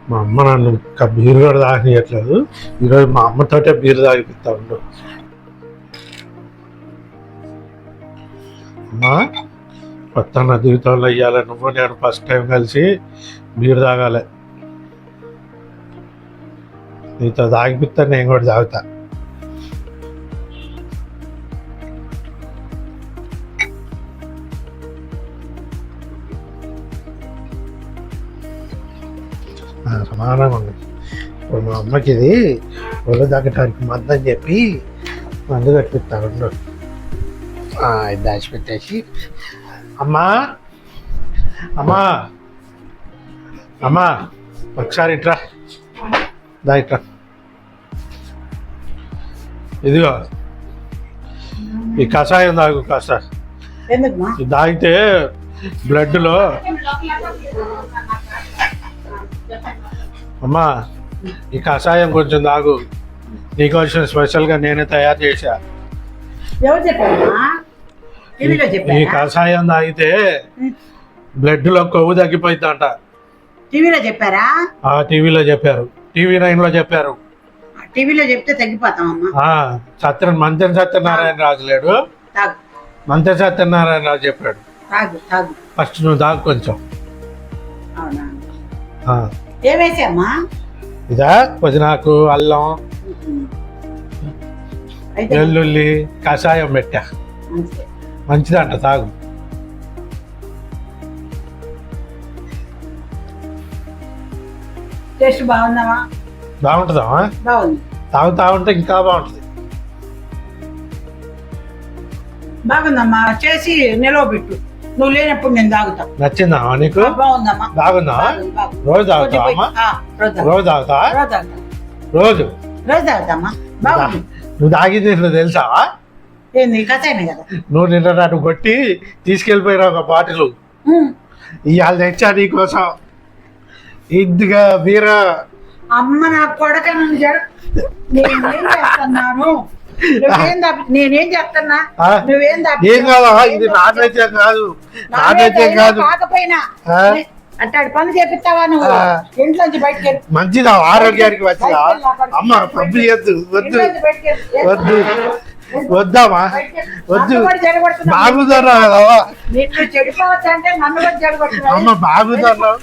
మా అమ్మ నన్ను ఇంకా బీరు కూడా తాగనియట్లేదు. ఈరోజు మా అమ్మతోటే బీరు తాగిపిస్తా ఉండు. అమ్మా, కొత్త నా జీవితంలో ఇవ్వాలి. నువ్వు నేను ఫస్ట్ టైం కలిసి బీరు తాగాలి. నీతో తాగిపిస్తా, నేను కూడా తాగుతా. సమానంగా ఉంది. ఇప్పుడు మా అమ్మకి ఇది ఒళ్ళు తగ్గటానికి మందు అని చెప్పి మందు కట్టిస్తాను. ఇది దాచిపెట్టేసి అమ్మా అమ్మా అమ్మా ఒకసారి ఇట్రా, దా ఇట్రా. ఇదిగో ఈ కషాయం తాగు కాస్త. ఇది తాగితే బ్లడ్లో. అమ్మా, ఈ కషాయం కొంచెం తాగు. నీకోసం స్పెషల్గా నేనే తయారు చేశా. ఈ కషాయం తాగితే బ్లడ్లో కొవ్వు తగ్గిపోయిందంట. టీవీలో చెప్పారా? టీవీలో చెప్పారు, TV9లో చెప్పారు. టీవీలో చెప్తే తగ్గిపోతామమ్మా. మంత్రి సత్యనారాయణ రాజు లేడు, మంత్రి సత్యనారాయణ రాజు చెప్పాడు. ఫస్ట్ నువ్వు తాగు కొంచెం. ఏమేసామ్మా? ఇదా పుదీనాకు, అల్లం, వెల్లుల్లి కషాయం పెట్టా. మంచిదంట, తాగు. టేస్ట్ బాగుందమ్మా? బాగుంటుందమ్మా. బాగుంది. తాగుతా ఉంటే ఇంకా బాగుంటుంది. బాగుందమ్మా, చేసి నిలవ పెట్టు. నువ్వు లేనప్పుడు నేను తాగుతా. నచ్చిందమ్మా నీకు? బాగుందమ్మా. బాగుందా? రోజు తాగుతావమ్మా? రోజు తాగుతా? రోజు తాగుతామ్మా. బాగుంది. నువ్వు తాగింది తెలుసా? ఏంది? కషాయమే కదా. నువ్వు నిన్న నన్ను కొట్టి తీసుకెళ్ళిపోయినావు ఒక బాటిల్. ఇవాళ తెచ్చా నీకోసం. ఇదిగా బీరా. అమ్మ నా కొడక, నేనేం చేస్తున్నాను? నేనేం చేస్తున్నా? నువ్వేం ఏం కాదా? ఇది నాన్ వెజ్ కాదు, నాన్ వెజ్ కాదు. కాకపోయినా అట్టాడు పని చేపిస్తావా నువ్వు? ఇంట్లోంచి బయటకి మంచిదా? ఆరోగ్యానికి వచ్చిందా? అమ్మ పబ్బు చేయద్దు. వద్దు వద్దు వద్దామా? వద్దు. బాగుతున్నావు కదా చెడిపోవచ్చు అంటే నన్ను కూడా చెడగొట్టు. అమ్మ బాగుతున్నావు.